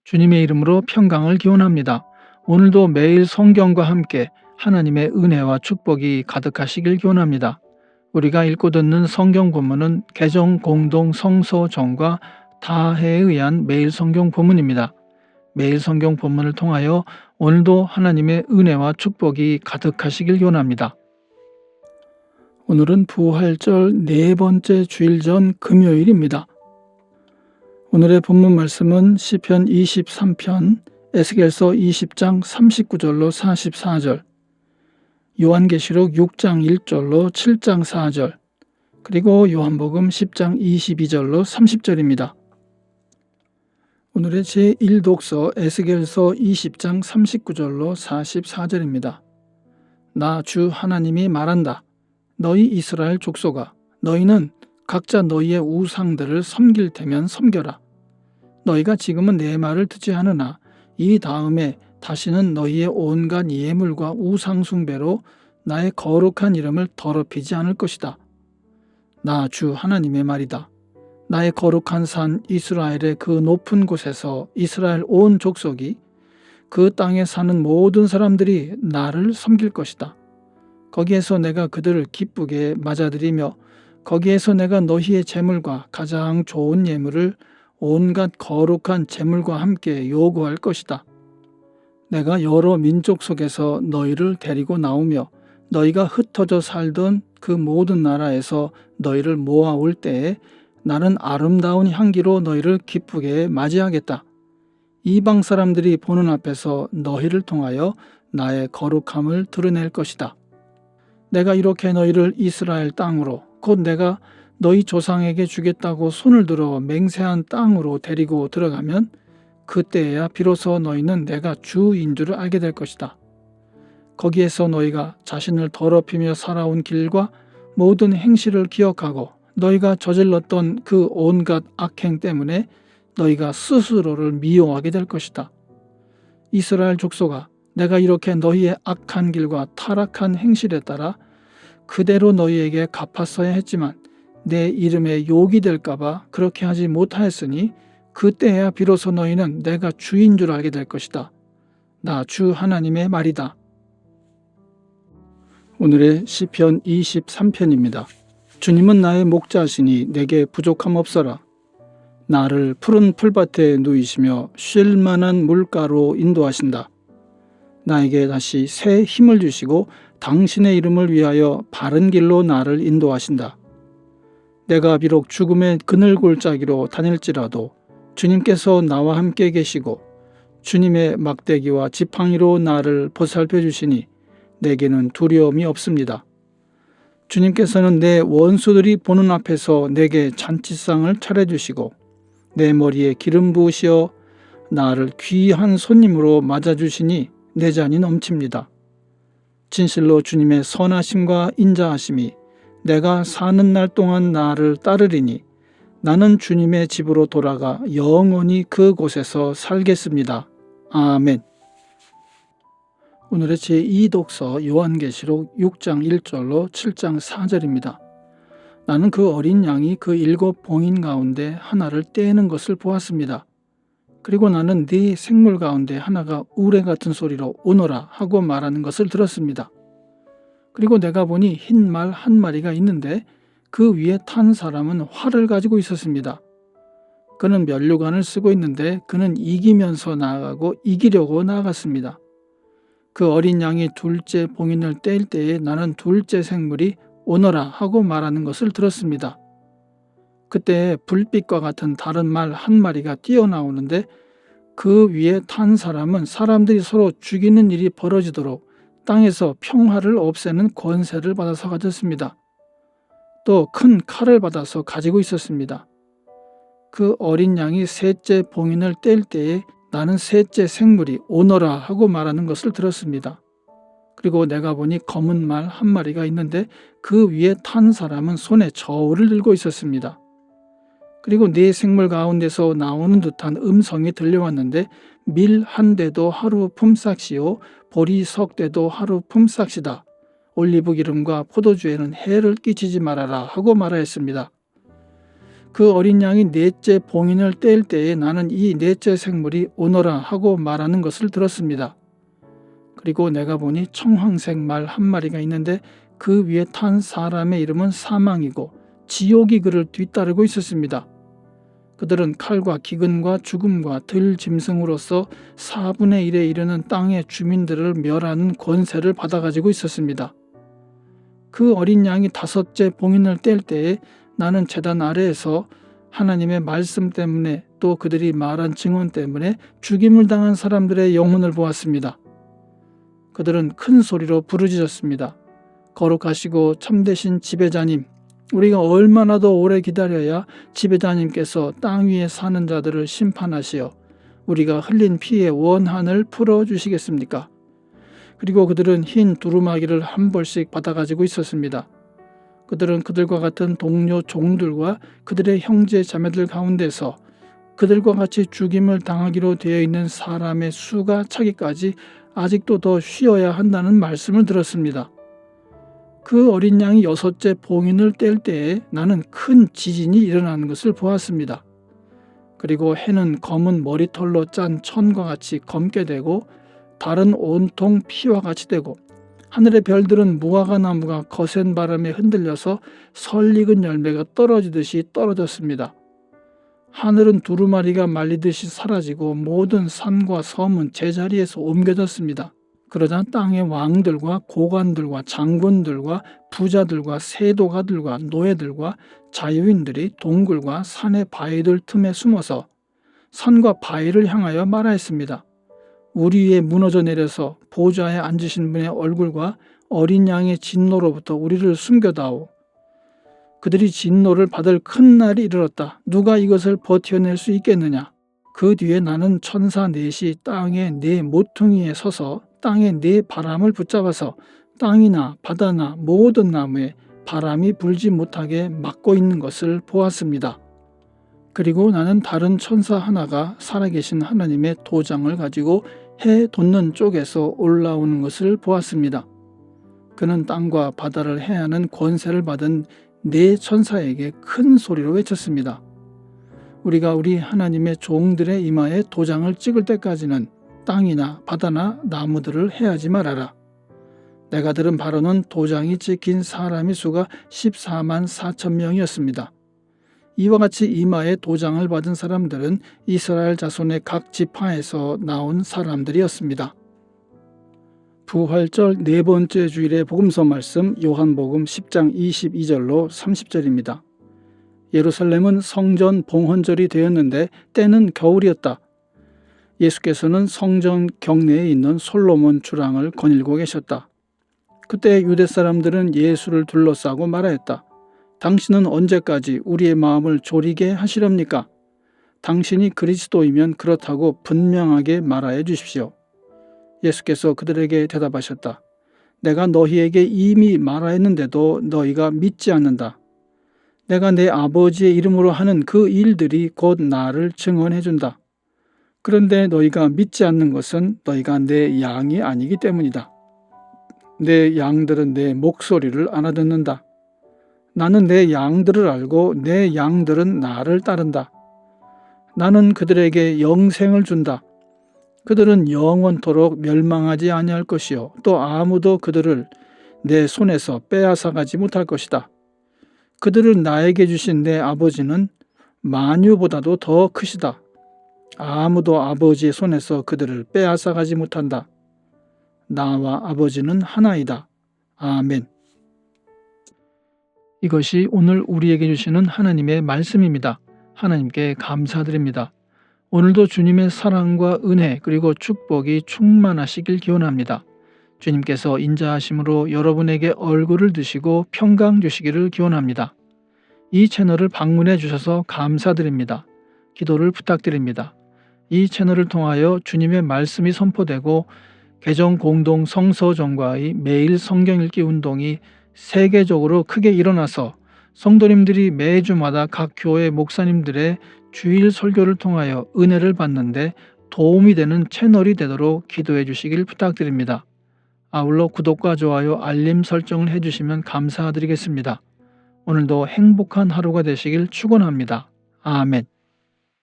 주님의 이름으로 평강을 기원합니다. 오늘도 매일 성경과 함께 하나님의 은혜와 축복이 가득하시길 기원합니다. 우리가 읽고 듣는 성경 본문은 개정 공동 성서정과 다해에 의한 매일 성경 본문입니다. 매일 성경 본문을 통하여 오늘도 하나님의 은혜와 축복이 가득하시길 기원합니다. 오늘은 부활절 네 번째 주일 전 금요일입니다. 오늘의 본문 말씀은 시편 23편, 에스겔서 20장 39절로 44절, 요한계시록 6장 1절로 7장 4절, 그리고 요한복음 10장 22절로 30절입니다. 오늘의 제1독서 에스겔서 20장 39절로 44절입니다. 나 주 하나님이 말한다. 너희 이스라엘 족속아, 너희는 각자 너희의 우상들을 섬길 테면 섬겨라. 너희가 지금은 내 말을 듣지 않으나 이 다음에 다시는 너희의 온갖 예물과 우상 숭배로 나의 거룩한 이름을 더럽히지 않을 것이다. 나 주 하나님의 말이다. 나의 거룩한 산 이스라엘의 그 높은 곳에서 이스라엘 온 족속이 그 땅에 사는 모든 사람들이 나를 섬길 것이다. 거기에서 내가 그들을 기쁘게 맞아들이며 거기에서 내가 너희의 제물과 가장 좋은 예물을 온갖 거룩한 제물과 함께 요구할 것이다. 내가 여러 민족 속에서 너희를 데리고 나오며 너희가 흩어져 살던 그 모든 나라에서 너희를 모아올 때에 나는 아름다운 향기로 너희를 기쁘게 맞이하겠다. 이방 사람들이 보는 앞에서 너희를 통하여 나의 거룩함을 드러낼 것이다. 내가 이렇게 너희를 이스라엘 땅으로 곧 내가 너희 조상에게 주겠다고 손을 들어 맹세한 땅으로 데리고 들어가면 그때야 비로소 너희는 내가 주인 줄을 알게 될 것이다. 거기에서 너희가 자신을 더럽히며 살아온 길과 모든 행실을 기억하고 너희가 저질렀던 그 온갖 악행 때문에 너희가 스스로를 미워하게 될 것이다. 이스라엘 족속아, 내가 이렇게 너희의 악한 길과 타락한 행실에 따라 그대로 너희에게 갚았어야 했지만 내 이름에 욕이 될까봐 그렇게 하지 못하였으니 그때야 비로소 너희는 내가 주인 줄 알게 될 것이다. 나 주 하나님의 말이다. 오늘의 시편 23편입니다. 주님은 나의 목자시니 내게 부족함 없어라. 나를 푸른 풀밭에 누이시며 쉴 만한 물가로 인도하신다. 나에게 다시 새 힘을 주시고 당신의 이름을 위하여 바른 길로 나를 인도하신다. 내가 비록 죽음의 그늘 골짜기로 다닐지라도 주님께서 나와 함께 계시고 주님의 막대기와 지팡이로 나를 보살펴 주시니 내게는 두려움이 없습니다. 주님께서는 내 원수들이 보는 앞에서 내게 잔치상을 차려주시고 내 머리에 기름 부으시어 나를 귀한 손님으로 맞아주시니 내 잔이 넘칩니다. 진실로 주님의 선하심과 인자하심이 내가 사는 날 동안 나를 따르리니 나는 주님의 집으로 돌아가 영원히 그곳에서 살겠습니다. 아멘. 오늘의 제2독서 요한계시록 6장 1절로 7장 4절입니다. 나는 그 어린 양이 그 7 봉인 가운데 하나를 떼는 것을 보았습니다. 그리고 나는 네 생물 가운데 하나가 우레 같은 소리로 오너라 하고 말하는 것을 들었습니다. 그리고 내가 보니 흰 말 한 마리가 있는데 그 위에 탄 사람은 활을 가지고 있었습니다. 그는 면류관을 쓰고 있는데 그는 이기면서 나아가고 이기려고 나아갔습니다. 그 어린 양이 둘째 봉인을 뗄 때에 나는 둘째 생물이 오너라 하고 말하는 것을 들었습니다. 그때 불빛과 같은 다른 말 한 마리가 뛰어나오는데 그 위에 탄 사람은 사람들이 서로 죽이는 일이 벌어지도록 땅에서 평화를 없애는 권세를 받아서 가졌습니다. 또 큰 칼을 받아서 가지고 있었습니다. 그 어린 양이 셋째 봉인을 뗄 때에 나는 셋째 생물이 오너라 하고 말하는 것을 들었습니다. 그리고 내가 보니 검은 말 한 마리가 있는데 그 위에 탄 사람은 손에 저울을 들고 있었습니다. 그리고 네 생물 가운데서 나오는 듯한 음성이 들려왔는데 밀 한 대도 하루 품삯이요 보리 석 대도 하루 품삯이다. 올리브 기름과 포도주에는 해를 끼치지 말아라 하고 말하였습니다. 그 어린 양이 넷째 봉인을 뗄 때에 나는 이 넷째 생물이 오너라 하고 말하는 것을 들었습니다. 그리고 내가 보니 청황색 말 한 마리가 있는데 그 위에 탄 사람의 이름은 사망이고 지옥이 그를 뒤따르고 있었습니다. 그들은 칼과 기근과 죽음과 들짐승으로서 4분의 1에 이르는 땅의 주민들을 멸하는 권세를 받아가지고 있었습니다. 그 어린 양이 5째 봉인을 뗄 때에 나는 제단 아래에서 하나님의 말씀 때문에 또 그들이 말한 증언 때문에 죽임을 당한 사람들의 영혼을 보았습니다. 그들은 큰 소리로 부르짖었습니다. 거룩하시고 참되신 지배자님, 우리가 얼마나 더 오래 기다려야 지배자님께서 땅 위에 사는 자들을 심판하시어 우리가 흘린 피의 원한을 풀어주시겠습니까? 그리고 그들은 흰 두루마기를 한 벌씩 받아가지고 있었습니다. 그들은 그들과 같은 동료 종들과 그들의 형제 자매들 가운데서 그들과 같이 죽임을 당하기로 되어 있는 사람의 수가 차기까지 아직도 더 쉬어야 한다는 말씀을 들었습니다. 그 어린 양이 6째 봉인을 뗄 때에 나는 큰 지진이 일어나는 것을 보았습니다. 그리고 해는 검은 머리털로 짠 천과 같이 검게 되고 달은 온통 피와 같이 되고 하늘의 별들은 무화과 나무가 거센 바람에 흔들려서 설익은 열매가 떨어지듯이 떨어졌습니다. 하늘은 두루마리가 말리듯이 사라지고 모든 산과 섬은 제자리에서 옮겨졌습니다. 그러자 땅의 왕들과 고관들과 장군들과 부자들과 세도가들과 노예들과 자유인들이 동굴과 산의 바위들 틈에 숨어서 산과 바위를 향하여 말하였습니다. 우리 위에 무너져 내려서 보좌에 앉으신 분의 얼굴과 어린 양의 진노로부터 우리를 숨겨다오. 그들이 진노를 받을 큰 날이 이르렀다. 누가 이것을 버텨낼 수 있겠느냐? 그 뒤에 나는 천사 넷이 땅의 네 모퉁이에 서서 땅의 네 바람을 붙잡아서 땅이나 바다나 모든 나무에 바람이 불지 못하게 막고 있는 것을 보았습니다. 그리고 나는 다른 천사 하나가 살아계신 하나님의 도장을 가지고 해 돋는 쪽에서 올라오는 것을 보았습니다. 그는 땅과 바다를 해하는 권세를 받은 네 천사에게 큰 소리로 외쳤습니다. 우리가 우리 하나님의 종들의 이마에 도장을 찍을 때까지는 땅이나 바다나 나무들을 해하지 말아라. 내가 들은 바로는 도장이 찍힌 사람의 수가 14만 4천 명이었습니다. 이와 같이 이마에 도장을 받은 사람들은 이스라엘 자손의 각 지파에서 나온 사람들이었습니다. 부활절 네 번째 주일의 복음서 말씀 요한복음 10장 22절로 30절입니다. 예루살렘은 성전 봉헌절이 되었는데 때는 겨울이었다. 예수께서는 성전 경내에 있는 솔로몬 주랑을 거닐고 계셨다. 그때 유대 사람들은 예수를 둘러싸고 말하였다. 당신은 언제까지 우리의 마음을 졸이게 하시렵니까? 당신이 그리스도이면 그렇다고 분명하게 말하여 주십시오. 예수께서 그들에게 대답하셨다. 내가 너희에게 이미 말하였는데도 너희가 믿지 않는다. 내가 내 아버지의 이름으로 하는 그 일들이 곧 나를 증언해 준다. 그런데 너희가 믿지 않는 것은 너희가 내 양이 아니기 때문이다. 내 양들은 내 목소리를 알아듣는다. 나는 내 양들을 알고 내 양들은 나를 따른다. 나는 그들에게 영생을 준다. 그들은 영원토록 멸망하지 아니할 것이요 또 아무도 그들을 내 손에서 빼앗아가지 못할 것이다. 그들을 나에게 주신 내 아버지는 만유보다도 더 크시다. 아무도 아버지의 손에서 그들을 빼앗아가지 못한다. 나와 아버지는 하나이다. 아멘. 이것이 오늘 우리에게 주시는 하나님의 말씀입니다. 하나님께 감사드립니다. 오늘도 주님의 사랑과 은혜 그리고 축복이 충만하시길 기원합니다. 주님께서 인자하심으로 여러분에게 얼굴을 드시고 평강 주시기를 기원합니다. 이 채널을 방문해 주셔서 감사드립니다. 기도를 부탁드립니다. 이 채널을 통하여 주님의 말씀이 선포되고 개정 공동 성서정과의 매일 성경 읽기 운동이 세계적으로 크게 일어나서 성도님들이 매주마다 각 교회 목사님들의 주일 설교를 통하여 은혜를 받는데 도움이 되는 채널이 되도록 기도해 주시길 부탁드립니다. 아울러 구독과 좋아요, 알림 설정을 해주시면 감사드리겠습니다. 오늘도 행복한 하루가 되시길 축원합니다. 아멘.